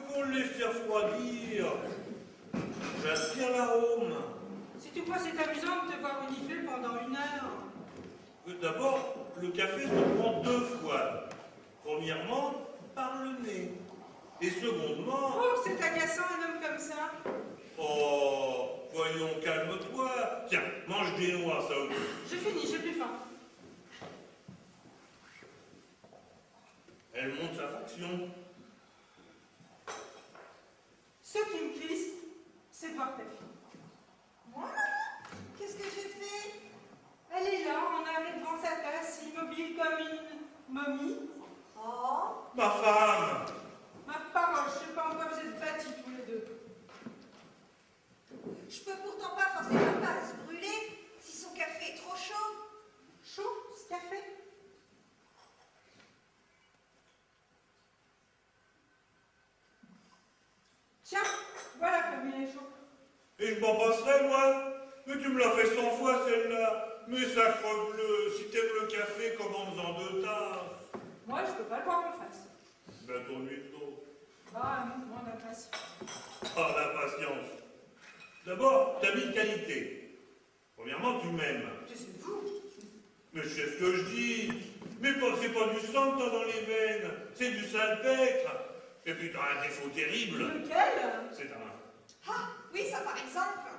qu'on le laisse refroidir. J'aspire l'arôme. Si tu crois c'est amusant de te voir renifler pendant 1 heure. D'abord, le café se prend 2 fois. Premièrement, par le nez. Et secondement... Oh, c'est agaçant un homme comme ça. Oh, voyons, calme-toi. Tiens, mange des noix, ça aussi. J'ai fini, j'ai plus faim. Elle monte sa faction. Ce qui me crisse, c'est de voir ta fille. Moi? Qu'est-ce que j'ai fait? Elle est là, en arrêt devant sa tasse, immobile comme une momie. Oh, Ma femme! Ma parole, je sais pas en quoi vous êtes bâtis tous les deux. je peux pourtant pas forcer papa à se brûler si son café est trop chaud. Chaud, ce café? Tiens, voilà comme il est chaud. Et je m'en passerai, moi? Mais tu me l'as fait 100 fois, celle-là. Mais sacrebleu, si t'aimes le café, commande-en 2 tasses. Moi, je peux pas le voir en face. Ben, ton huile d'eau. Ah, un mouvement d'impatience. Ah, la patience. D'abord, t'as mis de qualité. Premièrement, tu m'aimes. C'est vous. Mais je sais ce que je dis. Mais c'est pas du sang que t'as dans les veines. C'est du salpêtre. Et puis t'as un défaut terrible. Lequel? C'est ta main. Ah, oui, ça par exemple.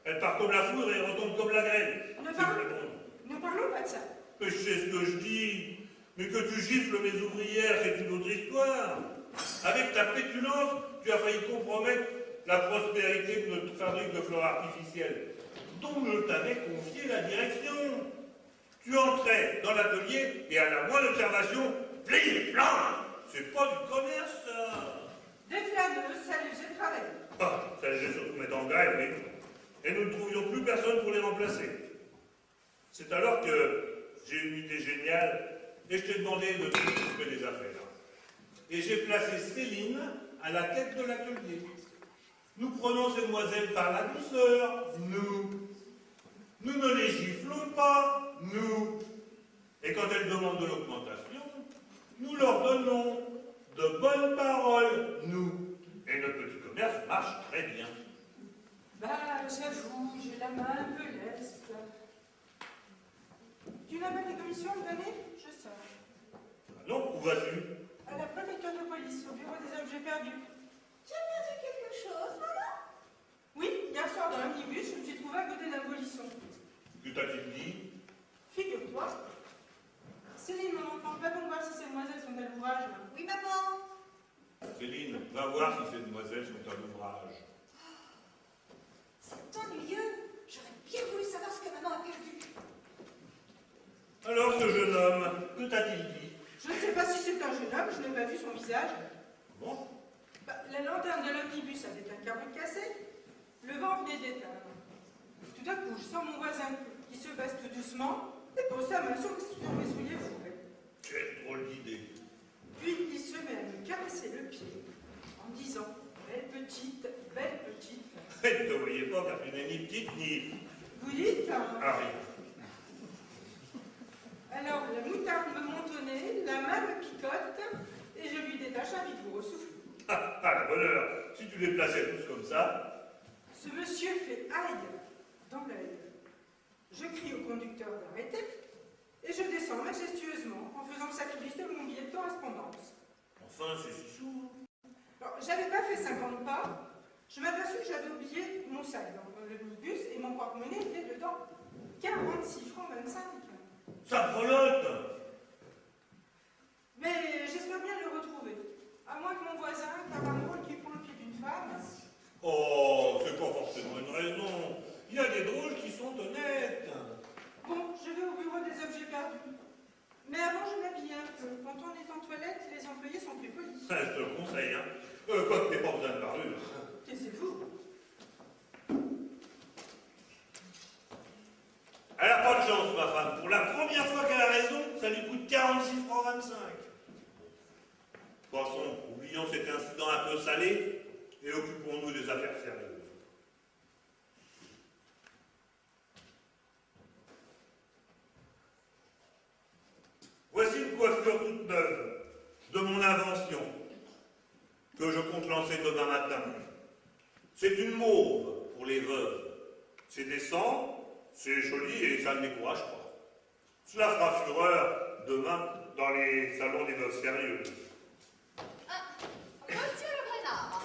Elle part comme la foudre et retombe comme la grêle. Ne C'est parlons- très bon. Ne parlons pas de ça. Mais je sais ce que je dis. Mais que tu gifles mes ouvrières, c'est une autre histoire. Avec ta pétulance, tu as failli compromettre la prospérité de notre fabrique de fleurs artificielles, dont je t'avais confié la direction. Tu entrais dans l'atelier et à la moindre observation, pling, blanc. C'est pas du commerce, ça. Des flâneuses, ça les faisait travailler. Ah, ça les a surtout mettre en grève, oui. Et nous ne trouvions plus personne pour les remplacer. C'est alors que j'ai une idée géniale et je t'ai demandé de t'occuper des affaires. Et j'ai placé Céline à la tête de l'atelier. Nous prenons ces demoiselles par la douceur, nous. Nous ne les giflons pas, nous. Et quand elles demandent de l'augmentation, nous leur donnons de bonnes paroles, nous. Et notre petit commerce marche très bien. Bah, j'avoue, j'ai la main un peu leste. Tu n'as pas des commissions à me donner? Je sors. Ah non, où vas-tu? À la préfecture de police, au bureau des objets perdus. Tu as perdu quelque chose, maman? Oui, hier soir dans l'omnibus, je me suis trouvée à côté d'un polisson. Que t'a-t-il dit? Figure-toi. Céline, mon enfant, va donc voir si ces demoiselles sont à l'ouvrage. Oui, maman. Céline, va voir si ces demoiselles sont à l'ouvrage. C'est ennuyeux. J'aurais bien voulu savoir ce que maman a perdu. Alors, ce jeune homme, que t'a-t-il dit? Je ne sais pas si c'est un jeune homme, je n'ai pas vu son visage. Bon, Bah, la lanterne de l'omnibus avait un carreau cassé. Le vent venait d'éteindre. Tout à coup, je sens mon voisin qui se baisse tout doucement et pose sa main sur mes souliers fourrés. quelle drôle d'idée. Puis il se met à me caresser le pied en disant « Belle petite, belle petite. Elle ne te voyait pas car tu n'es ni petite ni... » Vous dites hein? Ah, rien. Alors la moutarde me monte au nez, la main me picote et je lui détache un vigoureux souffle. Ah, la bonne heure. Si tu les plaçais tous comme ça... Ce monsieur fait aïe dans l'œil. Je crie au conducteur d'arrêter et je descends majestueusement en faisant le sacrifice de mon billet de correspondance. Enfin, c'est si sourd. Alors, j'avais pas fait 50 pas, je m'aperçus que j'avais oublié mon sac dans l'omnibus et mon porte-monnaie était dedans. 46 francs 25. Ça brelotte. Mais j'espère bien le retrouver. À moins que mon voisin, car un drôle qui prend le pied d'une femme. Oh, c'est pas forcément une raison. Il y a des drôles qui sont honnêtes. Bon, je vais au bureau des objets perdus. Mais avant, je m'habille un peu. Quand on est en toilette, les employés sont plus polis. Je te le conseille, hein. Quoi que t'aies pas besoin de parure. Taisez-vous. Elle a pas de chance, ma femme. Pour la première fois qu'elle a raison, ça lui coûte 46 francs 25. Passons, oublions cet incident un peu salé et occupons-nous des affaires sérieuses. Voici une coiffure toute neuve, de mon invention, que je compte lancer C'est décent, c'est joli et ça ne décourage pas. Cela fera fureur demain dans les salons des veuves sérieuses. Monsieur le Grenard.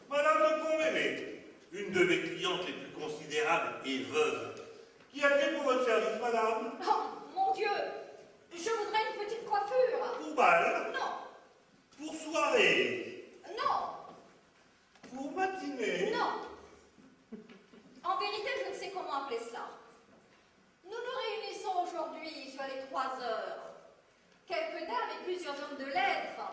Madame de Pontmémé, une de mes clientes les plus considérables et veuve. Qui a-t-il pour votre service, madame? Oh, mon Dieu, je voudrais une petite coiffure. Pour bal? Non, Pour soirée? non, Pour matinée? non. En vérité, je ne sais comment appeler cela. Nous nous réunissons aujourd'hui sur les 3 heures. Quelques dames et plusieurs hommes de lettres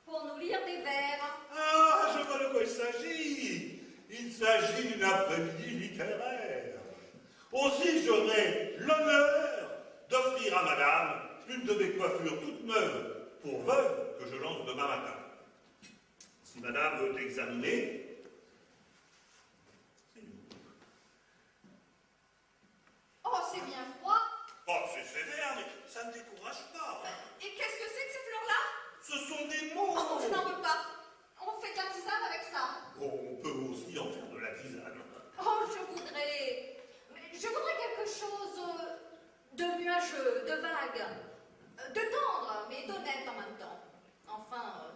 pour nous lire des vers. Ah, je vois de quoi il s'agit. Il s'agit d'une après-midi littéraire. Aussi, j'aurai l'honneur d'offrir à madame une de mes coiffures toutes neuves pour veuve que je lance demain matin. Si madame veut examiner, c'est nous. Oh, c'est bien froid. Oh, c'est sévère, mais ça ne décourage pas. Et qu'est-ce que c'est que ces fleurs-là? Ce sont des mots. Oh, je n'en veux pas. On fait de la tisane avec ça. Oh, on peut aussi en faire de la tisane. Oh, je voudrais quelque chose de nuageux, de vague, de tendre, mais d'honnête en même temps. Enfin,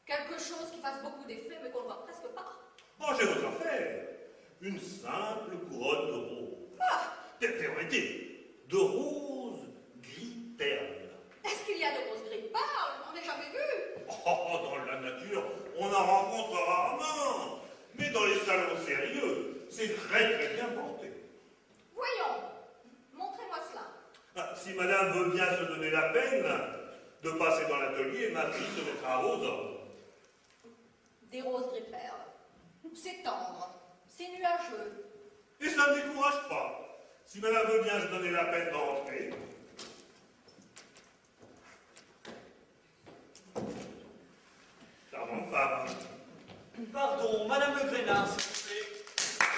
quelque chose qui fasse beaucoup d'effet, mais qu'on ne voit presque pas. Oh, j'ai votre affaire. Une simple couronne de rose. Ah, Permettez, de rose gris terne. est-ce qu'il y a de roses gris pâles? On n'a jamais vu. Oh, dans la nature, on en rencontre rarement. Mais dans les salons sérieux, c'est très très bien porté. Voyons, montrez-moi cela. Ah, si madame veut bien se donner la peine de passer dans l'atelier, ma fille se mettra à vos ordres. Des roses gris perles. C'est tendre, c'est nuageux. Et ça ne décourage pas. Si madame veut bien se donner la peine d'entrer. Charmante femme. Pardon, Madame Le Grenard, s'il vous plaît.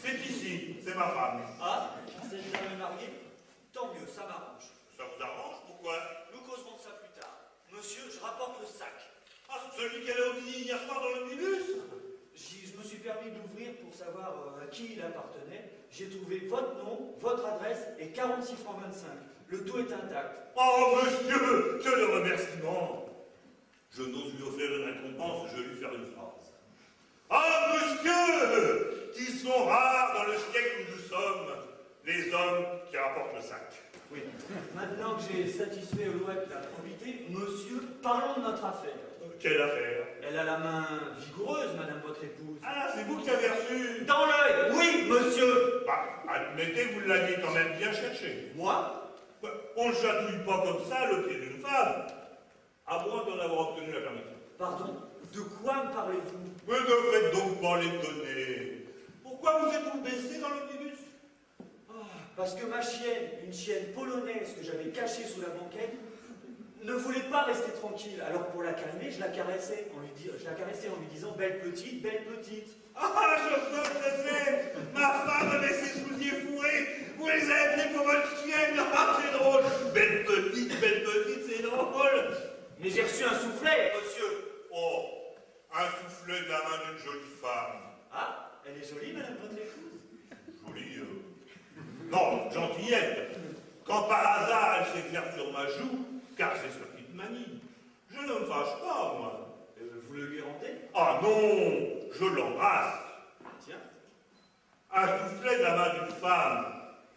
C'est ici, c'est ma femme. Ah, vous êtes jamais marié? Tant mieux, ça m'arrange. Ça vous arrange? Pourquoi? Nous causerons de ça plus tard. Monsieur, je rapporte le sac. Ah, celui qu'elle a oublié hier soir dans l'omnibus? Je me suis permis d'ouvrir pour savoir à qui il appartenait. J'ai trouvé votre nom, votre adresse et 46 francs 25. Le tout est intact. Oh, monsieur, que de remerciements! Je n'ose lui offrir une récompense, je vais lui faire une phrase. Ah, monsieur, qu'ils sont rares dans le siècle où nous sommes, les hommes qui rapportent le sac. Oui. Maintenant que j'ai satisfait au loi de la probité, monsieur, parlons de notre affaire. Quelle affaire? Elle a la main vigoureuse, madame votre épouse. Ah, c'est vous qui avez reçu. Dans l'œil, oui, monsieur. Bah, admettez, vous l'aviez quand même bien cherché. Moi? On ne chatouille pas comme ça le pied d'une femme, à moins d'en avoir obtenu la permission. Pardon, de quoi me parlez-vous? Mais ne faites donc pas l'étonner. Pourquoi vous êtes-vous baissé dans l'omnibus? Parce que ma chienne, une chienne polonaise que j'avais cachée sous la banquette, ne voulait pas rester tranquille. Alors pour la calmer, je la caressais en lui disant belle petite, belle petite. Ah, je peux presser. Ma femme avait ses souliers fourrés. Vous les avez pris pour votre chienne. Ah, c'est drôle. Belle petite, c'est drôle. Mais j'ai reçu un soufflet. Monsieur, oh, un soufflet de la main d'une jolie femme. Ah, elle est jolie, madame votre épouse? Jolie, non, gentillette. Quand par hasard elle s'éclaire sur ma joue, car c'est sa petite manie, je ne me fâche pas, moi. Vous le lui rendez? Ah non, je l'embrasse. Tiens. Un soufflet de la main d'une femme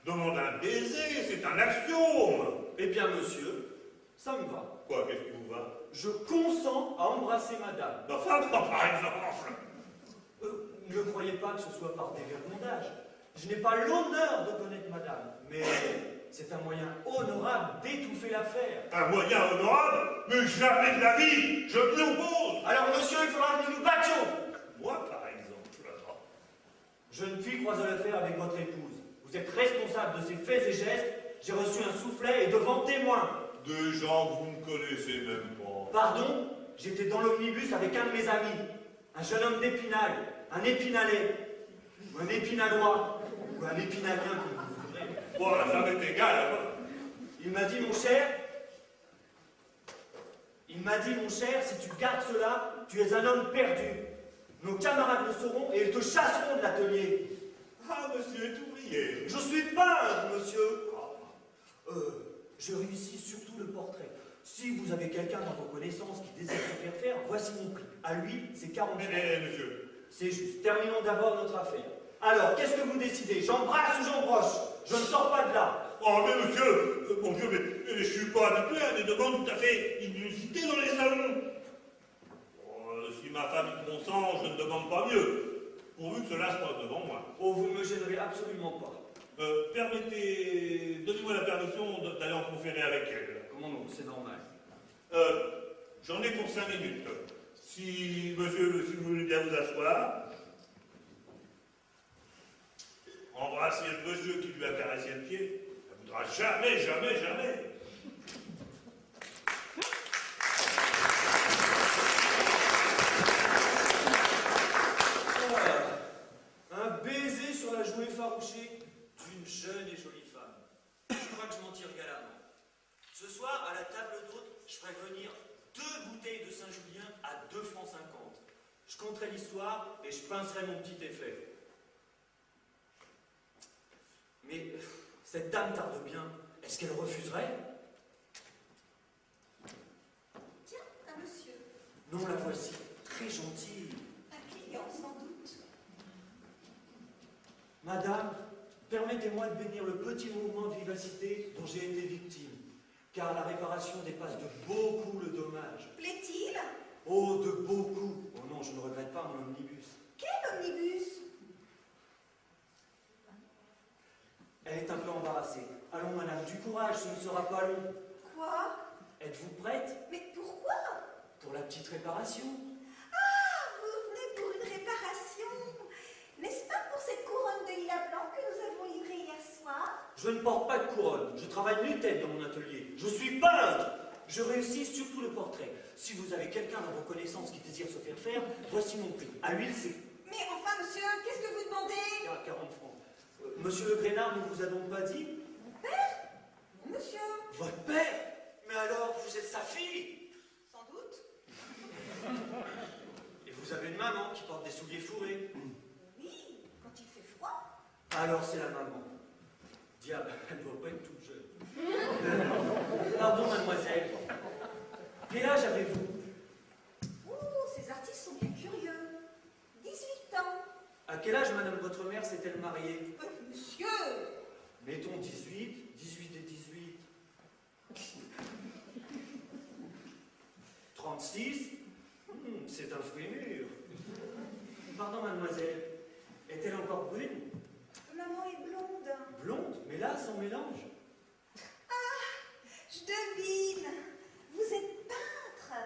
demande un baiser, c'est un axiome. Eh bien, monsieur, ça me va. Quoi, qu'est-ce qui vous va? Je consens à embrasser madame. Ma femme, par exemple. Ne croyez pas que ce soit par dévergondage. Je n'ai pas l'honneur de connaître madame, mais c'est un moyen honorable d'étouffer l'affaire. Un moyen honorable, mais jamais de la vie, je m'y oppose. Alors, monsieur, il faudra que nous nous battions. Moi, par exemple. Jeune fille croise l'affaire avec votre épouse. Vous êtes responsable de ses faits et gestes. J'ai reçu un soufflet et devant témoins. Des gens que vous ne connaissez même pas. Pardon, j'étais dans l'omnibus avec un de mes amis. Un jeune homme d'Épinal, un épinalais, ou un épinalois, ou un épinalien, comme vous voudrez. Bon, ça m'est égal. Il m'a dit, mon cher, si tu gardes cela, tu es un homme perdu. Nos camarades le sauront et ils te chasseront de l'atelier. Ah métier. Je suis peintre, monsieur. Je réussis surtout le portrait. Si vous avez quelqu'un dans vos connaissances qui désire se faire, voici mon prix. À lui, c'est 40 francs. Mais monsieur, C'est juste. Terminons d'abord notre affaire. Alors, qu'est-ce que vous décidez? J'embrasse ou j'embroche? Je ne sors pas de là. oh mais monsieur, mon Dieu, mais je suis pas habitué à des demandes tout à fait inusitées dans les salons. Si ma femme y consent, je ne demande pas mieux, pourvu que cela se passe devant moi. Oh, vous ne me gênerez absolument pas. Donnez-moi la permission d'aller en conférer avec elle. Comment non? C'est normal. J'en ai pour 5 minutes. Si, monsieur, si vous voulez bien vous asseoir, embrasser le monsieur qui lui a caressé le pied, ça ne voudra jamais, jamais, jamais. Un baiser sur la joue effarouchée d'une jeune et jolie femme. Je crois que je m'en tire galamment. Ce soir, à la table d'hôte, je ferai venir 2 bouteilles de Saint-Julien à 2 francs 50. Je compterai l'histoire et je pincerai mon petit effet. Mais cette dame tarde bien. Est-ce qu'elle refuserait? Tiens, un monsieur. Non, la voici. Très gentille. Un client, sans doute. Madame, permettez-moi de bénir le petit mouvement de vivacité dont j'ai été victime, car la réparation dépasse de beaucoup le dommage. Plaît-il? Oh, de beaucoup. Oh non, je ne regrette pas mon omnibus. Quel omnibus? Elle est un peu embarrassée. Allons, madame, du courage, ce ne sera pas long. Quoi? Êtes-vous prête Mais pourquoi? pour la petite réparation? Ah, vous venez pour une réparation. N'est-ce pas pour cette couronne de lilas blanc que nous avons livrée hier soir? Je ne porte pas de couronne. Je travaille nu-tête dans mon atelier. Je suis peintre. Je réussis surtout le portrait. Si vous avez quelqu'un dans vos connaissances qui désire se faire, voici mon prix. À l'huile, c'est Mais enfin, monsieur, qu'est-ce que vous demandez? 40 francs. Monsieur Le Grénard ne vous a donc pas dit? Mon père? Monsieur? Votre père? Mais alors, vous êtes sa fille? Sans doute. Et vous avez une maman qui porte des souliers fourrés? Oui, quand il fait froid. Alors c'est la maman. Diable, elle ne doit pas être toute jeune. Pardon, mademoiselle. Quel âge avez-vous? Ouh, ces artistes sont bien curieux. 18 ans. À quel âge, madame, votre mère s'est-elle mariée? Monsieur! Mettons 18, 18 et 18. 36. C'est un fruit mûr. Pardon, mademoiselle. Est-elle encore brune? Maman est blonde. Blonde? Mais là, sans mélange. Je devine. Vous êtes peintre.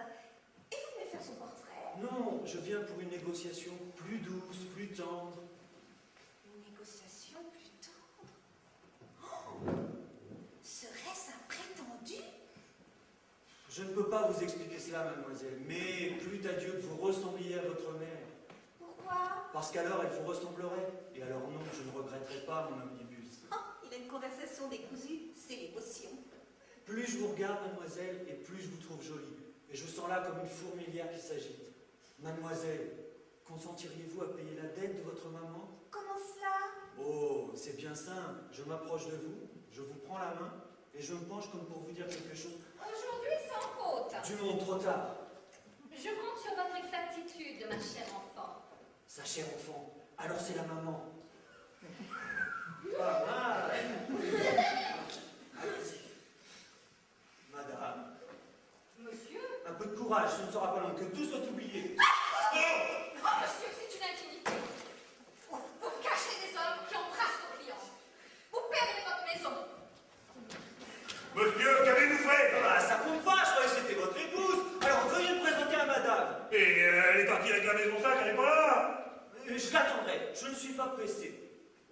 Et vous venez faire son portrait? Non, je viens pour une négociation plus douce, plus tendre. Une négociation plus tendre. Oh, serait-ce un prétendu? Je ne peux pas vous expliquer cela, mademoiselle, mais plût à Dieu que vous ressembliez à votre mère. Pourquoi? Parce qu'alors elle vous ressemblerait. Et alors non, je ne regretterai pas mon omnibus. Oh, il a une conversation décousue. C'est l'émotion. Plus je vous regarde, mademoiselle, et plus je vous trouve jolie. Et je sens là comme une fourmilière qui s'agite. Mademoiselle, consentiriez-vous à payer la dette de votre maman? Comment cela? Oh, c'est bien simple. Je m'approche de vous, je vous prends la main, et je me penche comme pour vous dire quelque chose. Aujourd'hui, sans faute. Du monde trop tard. Je compte sur votre exactitude, ma chère enfant. Sa chère enfant, alors c'est la maman. Pas mal. Allez-y. Madame, Monsieur? un peu de courage, ce ne sera pas long, que tout soit oublié. Oh, monsieur, c'est une intimité. Vous cachez des hommes qui embrassent vos clients. Vous perdrez votre maison. Monsieur, qu'avez-vous fait? Ah, ça compte pas, je croyais que c'était votre épouse. Alors veuillez me présenter à madame. Et elle est partie réclamer son sac, elle n'est pas là. Je l'attendrai, je ne suis pas pressé.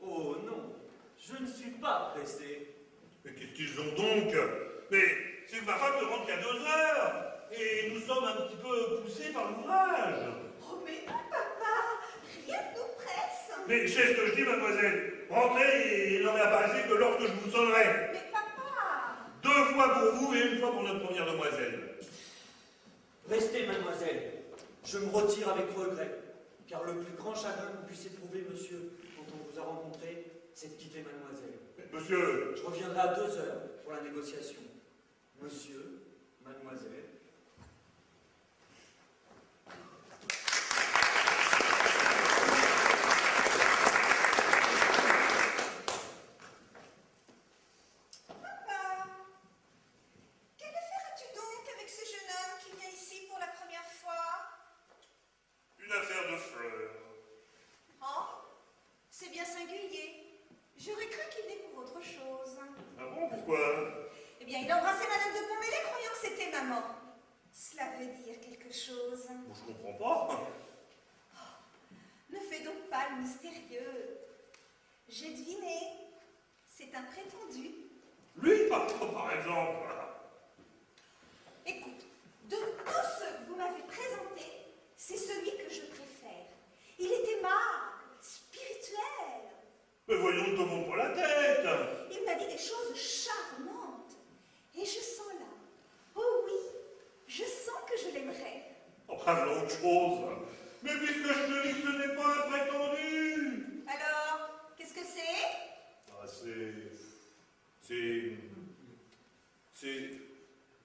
Oh non, je ne suis pas pressé. Mais qu'est-ce qu'ils ont donc? Mais c'est que ma femme ne rentre qu'à 2 heures. Et nous sommes un petit peu poussés par l'ouvrage. Oh, mais non, papa. Rien ne nous presse. Mais c'est ce que je dis, mademoiselle. Rentrez et il n'en réapparaissait que lorsque je vous sonnerai. Mais papa. 2 fois pour vous et 1 fois pour notre première demoiselle. Restez, mademoiselle. Je me retire avec regret. Car le plus grand chagrin que vous puissiez éprouver, monsieur, quand on vous a rencontré, c'est de quitter mademoiselle. Monsieur, Je reviendrai à 2 heures pour la négociation. Monsieur, mademoiselle. Papa, quelle affaire as-tu donc avec ce jeune homme qui vient ici pour la première fois? une affaire de fleurs. Oh, c'est bien singulier. J'aurais cru qu'il venait pour autre chose. Ah bon, pourquoi? Eh bien, il embrassait Madame de Pontmellé croyant que c'était maman. Cela veut dire quelque chose. Bon, je comprends pas. Ne fais donc pas le mystérieux. J'ai deviné. C'est un prétendu. Lui, par exemple. Écoute, de tous ceux que vous m'avez présentés, c'est celui que je préfère. Il est aimable, spirituel. Mais voyons, ne te monte pas la tête. Il m'a dit des choses charmantes. Et je sens là, oh oui, je sens que je l'aimerais. Enfin, voilà autre chose. Mais puisque je te dis que ce n'est pas un prétendu. Alors, qu'est-ce que c'est? Ah,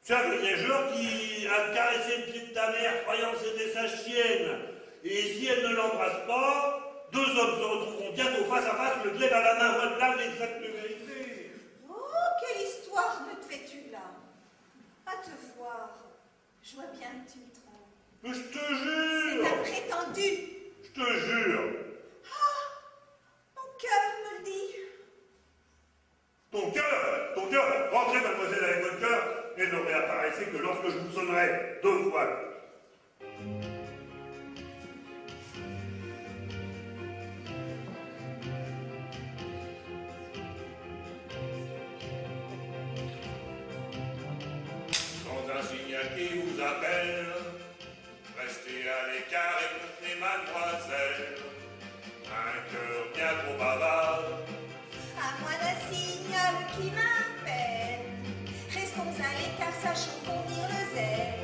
c'est un voyageur qui a caressé le pied de ta mère croyant que c'était sa chienne. Et si elle ne l'embrasse pas, 2 hommes se retrouveront bientôt face à face, le glaive à la main. Voilà l'exacte vérité. Oh, quelle histoire me fais-tu là? À te voir, je vois bien que tu me trompes. Mais je te C'est un jure. prétendu. Je te jure. Mon cœur me le dit. Ton cœur, rentrez mademoiselle avec votre cœur, et ne réapparaissez que lorsque je vous sonnerai 2 fois. Sans un signal qui vous appelle, restez à l'écart et écoutez mademoiselle. Un cœur bien trop bavard. À moi d'un signal qui m'appelle. Restons à l'écart, sachons conduire le zèle.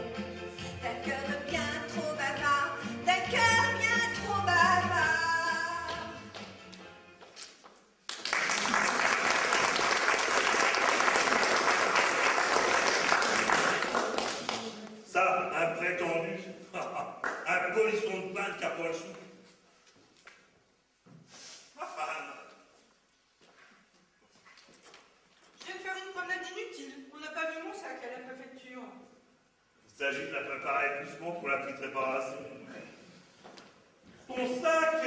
D'un cœur bien trop bavard, d'un cœur bien trop bavard. Ça, un prétendu, un polisson de pain qui a pas le sou. Ma femme, Je viens de faire une promenade inutile. On n'a pas vu mon sac à la préfecture. il s'agit de la préparer doucement pour la petite réparation. Ton sac,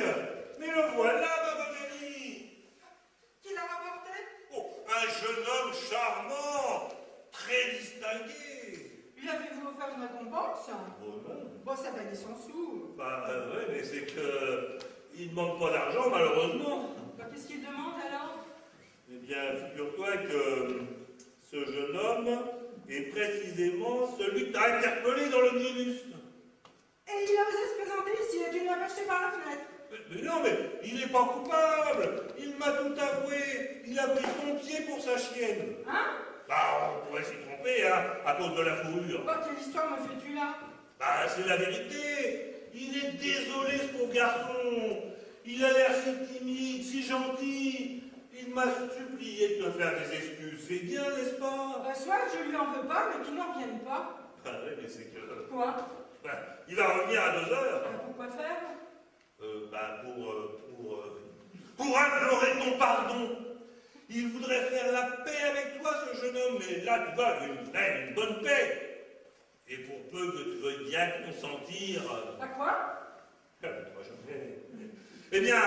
mais le voilà, ma bonne amie. Qui l'a rapporté? Oh, un jeune homme charmant, très distingué. Lui avez-vous offert une récompense? Oh non. Bon, ça valait 100 sous. Bah ouais, mais c'est que il ne demande pas d'argent, malheureusement. Bah, qu'est-ce qu'il demande alors? Eh bien, figure-toi que ce jeune homme est précisément celui que tu as interpellé dans l'omnibus. Et il a osé se présenter ici et tu lui as acheté par la fenêtre. Mais non, mais il n'est pas coupable. Il m'a tout avoué. Il a pris ton pied pour sa chienne. Hein? Bah, on pourrait s'y tromper, hein, à cause de la fourrure. Bah, quelle histoire me fais-tu là? Bah, c'est la vérité. Il est désolé, ce pauvre garçon. Il a l'air si timide, si gentil. Il m'a supplié de te faire des excuses. C'est bien, n'est-ce pas? Bah, soit je lui en veux pas, mais qu'il n'en revienne pas. Bah oui, mais c'est que... Quoi? Bah, il va revenir à 2 heures. Bah, pourquoi faire? Bah, pour implorer ton pardon. Il voudrait faire la paix avec toi, ce jeune homme, mais là, tu vois, une bonne paix. Et pour peu que tu veuilles bien consentir... À quoi? Eh bien,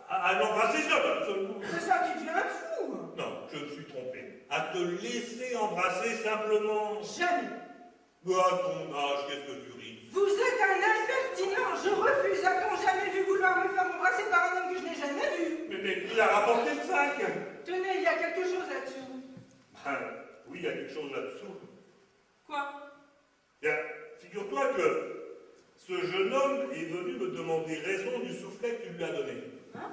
à l'embrasser seul. C'est ça qui devient un fou. Non, je me suis trompé. À te laisser embrasser simplement. Jamais. Mais à ton âge, qu'est-ce que tu ris? Vous êtes un impertinent. Je refuse. A-t-on jamais vu vouloir me faire embrasser par un homme que je n'ai jamais vu? Mais il a rapporté le sac. Tenez, il y a quelque chose là-dessous. Oui, il y a quelque chose là-dessous. Quoi? Bien, figure-toi que ce jeune homme est venu me demander raison du soufflet que tu lui as donné. Hein?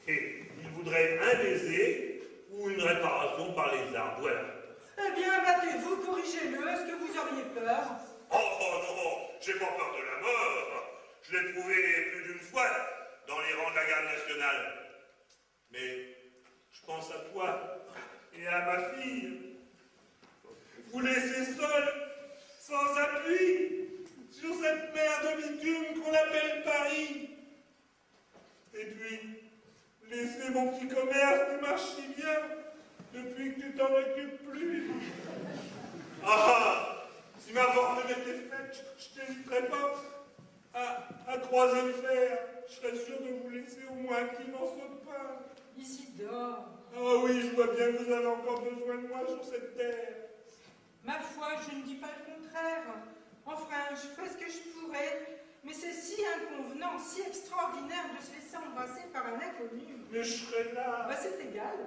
Et il voudrait un baiser ou une réparation par les arbres. Voilà. Eh bien, battez-vous, corrigez-le. Est-ce que vous auriez peur? Oh non, j'ai pas peur de la mort. Je l'ai prouvé plus d'une fois dans les rangs de la garde nationale. Mais commerce qui marche si bien depuis que tu t'en occupes plus. Ah, si ma fortune était faite, je t'hésiterais pas à croiser le fer. Je serais sûr de vous laisser au moins un petit morceau de pain. Isidore, Ah oui, je vois bien que vous avez encore besoin de moi sur cette terre. ma foi, je ne dis pas le contraire. Enfin, je ferai ce que je pourrais, mais c'est si inconvenant, si extraordinaire de se laisser embrasser par un inconnu. Mais je serai là. Bah, c'est égal.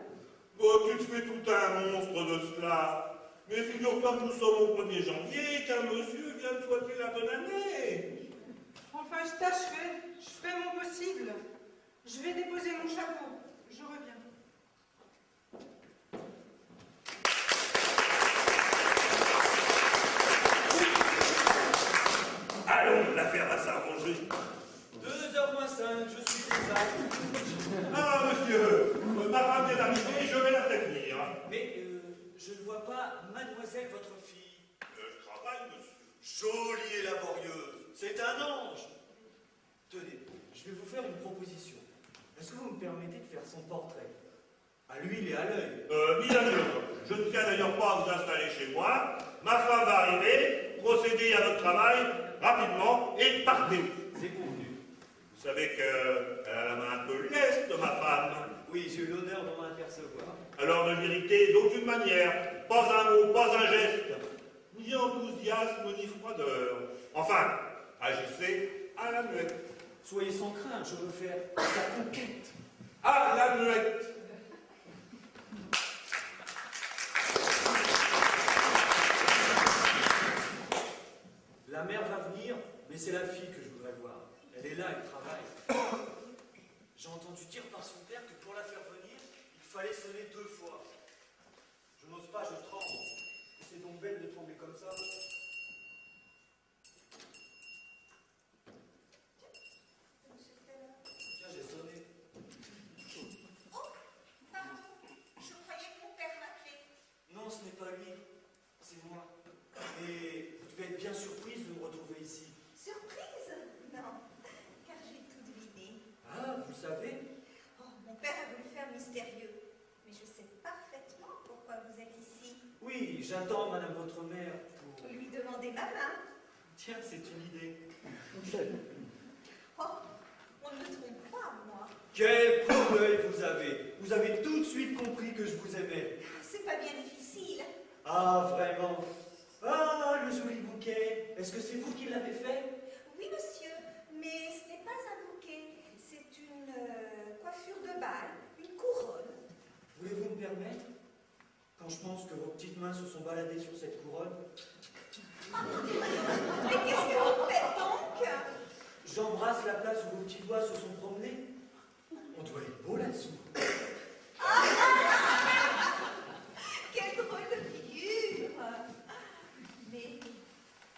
Bon, tu te fais tout un monstre de cela. Mais figure-toi que nous sommes au 1er janvier, qu'un monsieur vient de souhaiter la bonne année. Enfin, je tâcherai, je ferai mon possible. Je vais déposer mon chapeau. Je reviens. Allons, l'affaire va s'arranger. 2h moins 5, je suis exact. Ah, monsieur, ma femme vient d'arriver, je vais la prévenir. Mais je ne vois pas mademoiselle votre fille. Je travaille, monsieur. Jolie et laborieuse, c'est un ange. Tenez, je vais vous faire une proposition. Est-ce que vous me permettez de faire son portrait? À l'huile et à l'œil. Mis à jour. Je ne tiens d'ailleurs pas à vous installer chez moi. Ma femme va arriver, procédez à votre travail rapidement et partez. C'est convenu. Vous savez qu'elle a la main un peu leste, ma femme. Oui, j'ai eu l'honneur d'en apercevoir. Alors ne l'irritez d'aucune manière. Pas un mot, pas un geste. Ni enthousiasme, ni froideur. Enfin, agissez à la muette. Soyez sans crainte, je veux faire sa conquête. À la muette. La mère va venir, mais c'est la fille que je voudrais voir. Elle est là, elle travaille. J'ai entendu dire par son père que pour la faire venir, il fallait sonner 2 fois. Je n'ose pas, je tremble. Et c'est donc belle de trembler comme ça. Tiens, j'ai sonné. Oh, pardon, je croyais que mon père m'appelait. Non, ce n'est pas lui, c'est moi. Et vous devez être bien surprise de me retrouver ici. Surprise? Non, car j'ai tout deviné. Ah, vous savez? Oh, mon père a voulu faire mystérieux, mais je sais parfaitement pourquoi vous êtes ici. Oui, j'attends madame votre mère pour... Lui demander ma main. Tiens, c'est une idée. Oh, on ne me trompe pas, moi. Quel coup d'œil vous avez! Vous avez tout de suite compris que je vous aimais. C'est pas bien difficile. Ah, vraiment? Ah, le joli bouquet! Est-ce que c'est vous qui l'avez fait? Oui, monsieur, mais ce n'est pas un bouquet. C'est une coiffure de bal, une couronne. Voulez-vous me permettre? Quand je pense que vos petites mains se sont baladées sur cette couronne, Mais qu'est-ce que vous faites donc? j'embrasse la place où vos petits doigts se sont promenés. On doit être beau là-dessous. Quelle drôle de figure. Mais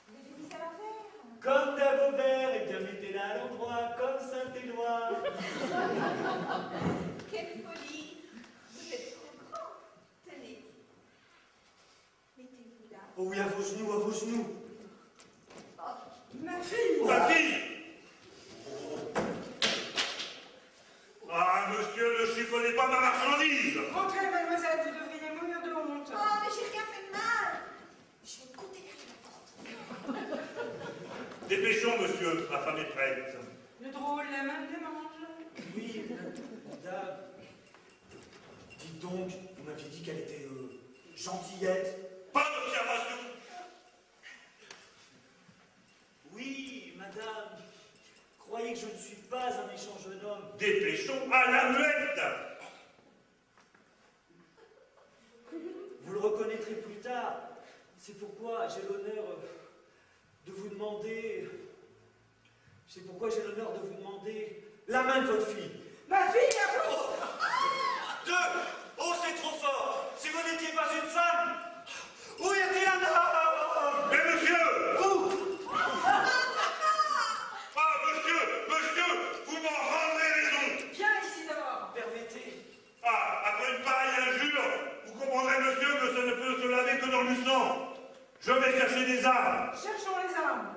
vous l'avez mise à l'envers. Comme Dagobert, et bien mettez-la à l'endroit, comme Saint-Éloi. Quelle folie. Vous êtes trop grand. Tenez. Mettez-vous là. Oh oui, à vos genoux, à vos genoux. Ma fille! Ma fille! Ah, monsieur, ne chiffonnez pas ma marchandise! Rentrez, mademoiselle, vous devriez mourir de honte. Oh, mais j'ai rien fait de mal. Je vais compter derrière la porte. Dépêchons, monsieur, ma femme est prête. Le drôle, la main des manges. Oui, madame. Dites donc, vous m'aviez dit qu'elle était gentillette. Pas d'observation! Oui, madame. Croyez que je ne suis pas un méchant jeune homme. Dépêchons à la muette! Vous le reconnaîtrez plus tard. C'est pourquoi j'ai l'honneur de vous demander... C'est pourquoi j'ai l'honneur de vous demander la main de votre fille. Ma fille, ma fille! Deux! Oh, c'est trop fort! Si vous n'étiez pas une femme, où était un homme? Mais monsieur! Vous! Ah, monsieur, vous m'en rendrez raison! Viens ici d'abord. Permettez. Ah, après une pareille injure, vous comprendrez, monsieur, que ça ne peut se laver que dans du sang. Je vais chercher des armes. Cherchons les armes.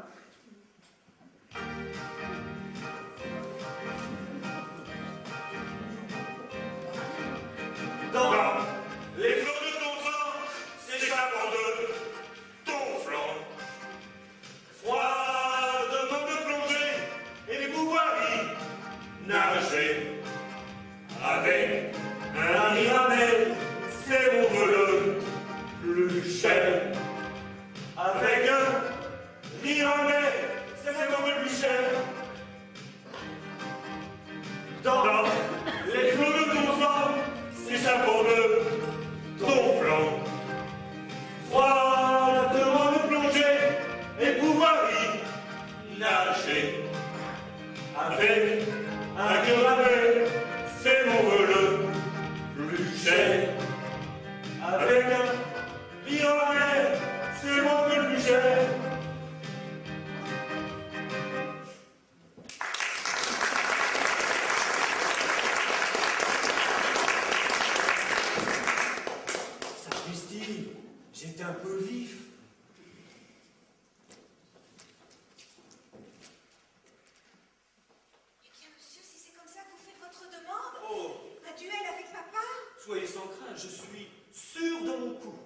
Soyez sans crainte, je suis sûr de mon coup.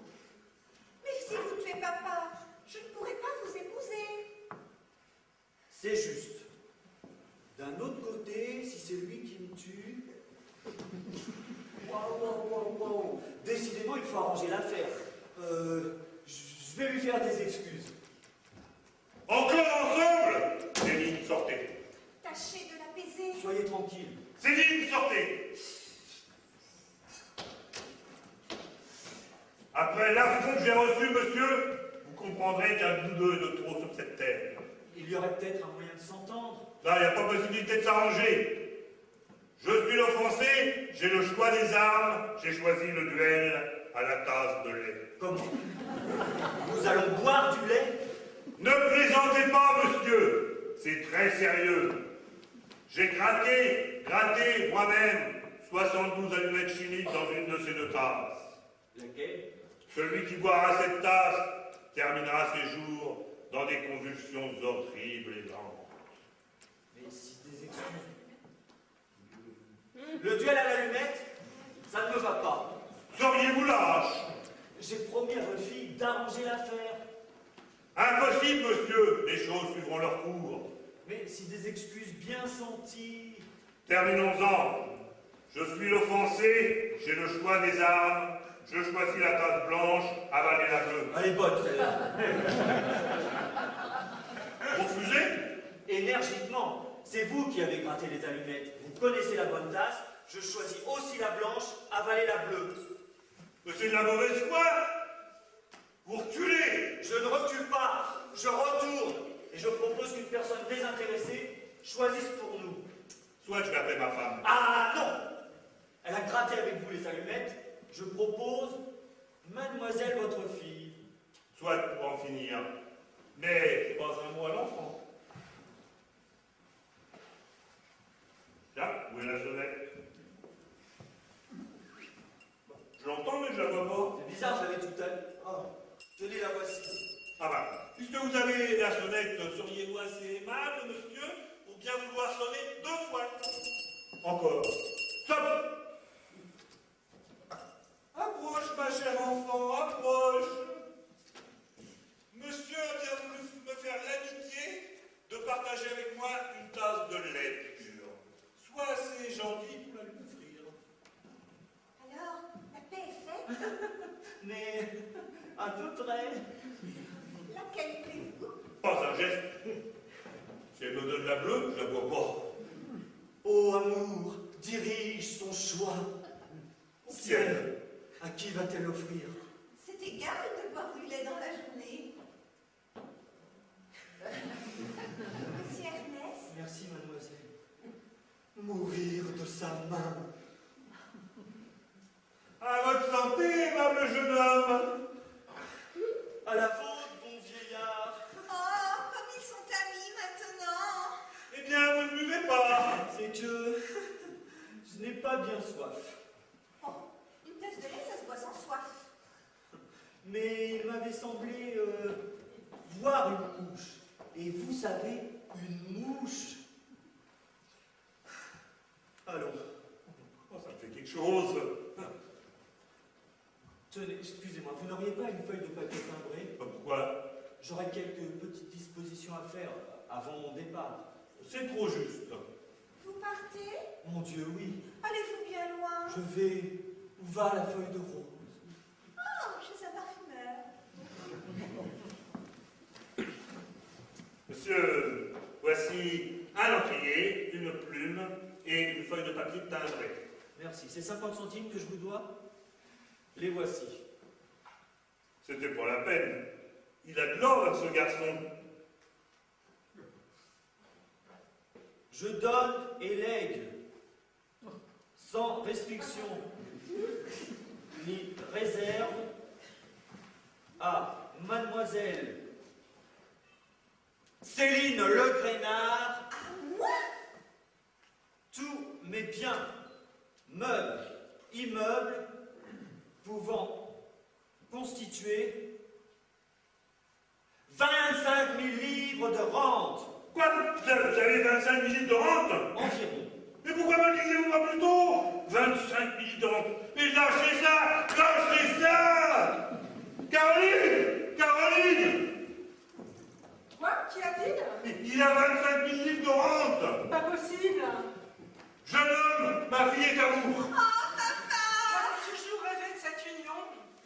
Mais si vous tuez papa, je ne pourrai pas vous épouser. C'est juste. D'un autre côté, si c'est lui qui me tue... Wow. Décidément, il faut arranger l'affaire. Je vais lui faire des excuses. Encore ensemble! Céline, sortez. Tâchez de l'apaiser. Soyez tranquille. Céline, sortez. Après l'affront que j'ai reçu, monsieur, vous comprendrez qu'un bout d'eux est de trop sur cette terre. Il y aurait peut-être un moyen de s'entendre. Là, il n'y a pas possibilité de s'arranger. Je suis l'offensé, j'ai le choix des armes, j'ai choisi le duel à la tasse de lait. Comment? Nous allons boire du lait? Ne plaisantez pas, monsieur, c'est très sérieux. J'ai gratté moi-même 72 allumettes chimiques dans une de ces deux tasses. Laquelle? Celui qui boira cette tasse terminera ses jours dans des convulsions horribles et lentes. Mais si des excuses... Le duel à l'allumette, ça ne me va pas. Seriez-vous lâche? J'ai promis à votre fille d'arranger l'affaire. Impossible, monsieur, les choses suivront leur cours. Mais si des excuses bien senties... Terminons-en. Je suis l'offensé, j'ai le choix des armes, je choisis la tasse blanche, avaler la bleue. Elle est bonne, celle-là. Refusez? Énergiquement. C'est vous qui avez gratté les allumettes. Vous connaissez la bonne tasse. Je choisis aussi la blanche, avaler la bleue. Mais c'est de la mauvaise foi. Vous reculez. Je ne recule pas. Je retourne. Et je propose qu'une personne désintéressée choisisse pour nous. Soit je l'appelle ma femme. Ah non! Elle a gratté avec vous les allumettes. Je propose mademoiselle votre fille. Soit pour en finir. Mais pas un mot à l'enfant. Tiens, où est la sonnette? Je l'entends, mais je la vois pas. C'est bizarre, j'avais tout à l'heure. Oh, tenez, la voici. Ah bah, puisque vous avez la sonnette, seriez-vous assez aimable, monsieur, ou bien vouloir sonner 2 fois? Encore. Stop! Approche, ma chère enfant, approche. Monsieur a bien voulu me faire l'amitié de partager avec moi une tasse de lait pur. Sois assez gentil pour l'offrir. Alors, la paix est faite. Mais à peu près. Laquelle voulez-vous? Pas un geste. Si elle me donne la bleue, je la bois pas. Ô amour, dirige son choix. Ciel, à qui va-t-elle l'offrir? C'est égal de boire du lait dans la journée. Monsieur Ernest, Merci, mademoiselle. Mourir de sa main. À votre santé, aimable jeune homme. À la vôtre, bon vieillard. oh, comme ils sont amis maintenant. Eh bien, vous ne buvez pas. C'est que je n'ai pas bien soif. Oh, une tasse de lait, ça se boit sans soif. Mais il m'avait semblé voir une mouche. Et vous savez, une mouche. Allons. Oh, ça me fait quelque chose. Tenez, excusez-moi, vous n'auriez pas une feuille de papier timbré? Pourquoi? J'aurais quelques petites dispositions à faire avant mon départ. C'est trop juste. Vous partez? Mon Dieu, oui. Allez-vous bien loin? Je vais... Où va la feuille de rose? Oh, chez un parfumeur. Monsieur, voici un encrier, une plume et une feuille de papier timbrée. Merci. C'est 50 centimes que je vous dois? Les voici. C'était pas la peine. Il a de l'or, ce garçon. Je donne et lègue, sans restriction ni réserve, à mademoiselle Céline Le Grénard, tous mes biens, meubles, immeubles, pouvant constituer 25 000 livres de rente. Quoi? Vous avez 25 000 de rente? Environ. Mais pourquoi me le disiez-vous pas plus tôt? 25 000 de rente. Mais lâchez ça! Lâchez ça! Caroline! Caroline! Quoi? Qu'y a-t-il? Il a 25 000 livres de rente! Pas possible. Jeune homme, ma fille est à vous! J'ai toujours rêvé de cette union.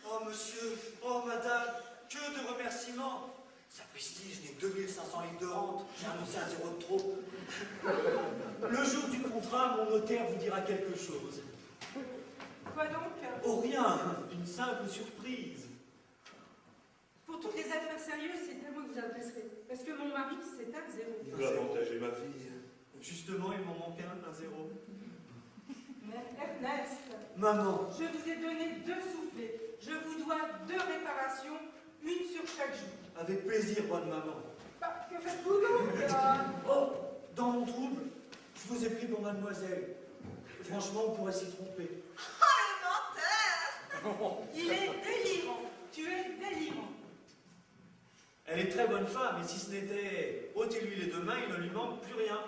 Oh monsieur, oh madame, que de remerciements. Sapristi, je n'ai que 2500 livres de rente, j'ai annoncé un zéro de trop. Le jour du contrat, mon notaire vous dira quelque chose. Quoi donc? Oh rien, une simple surprise. Pour toutes les affaires sérieuses, c'est à moi que vous adresserez. Parce que mon mari, c'est un zéro. Vous avantagez ma fille. Justement, il m'en manque un zéro. Mais Ernest, Maman, je vous ai donné 2 soufflets. Je vous dois 2 réparations, une sur chaque jour. avec plaisir, bonne maman. Bah, que faites-vous donc? Oh, dans mon trouble, je vous ai pris pour mademoiselle. Franchement, on pourrait s'y tromper. Oh, le menteur! Il est délirant. Tu es délirant. Elle est très bonne femme, et si ce n'était ôtez-lui les 2 mains, il ne lui manque plus rien.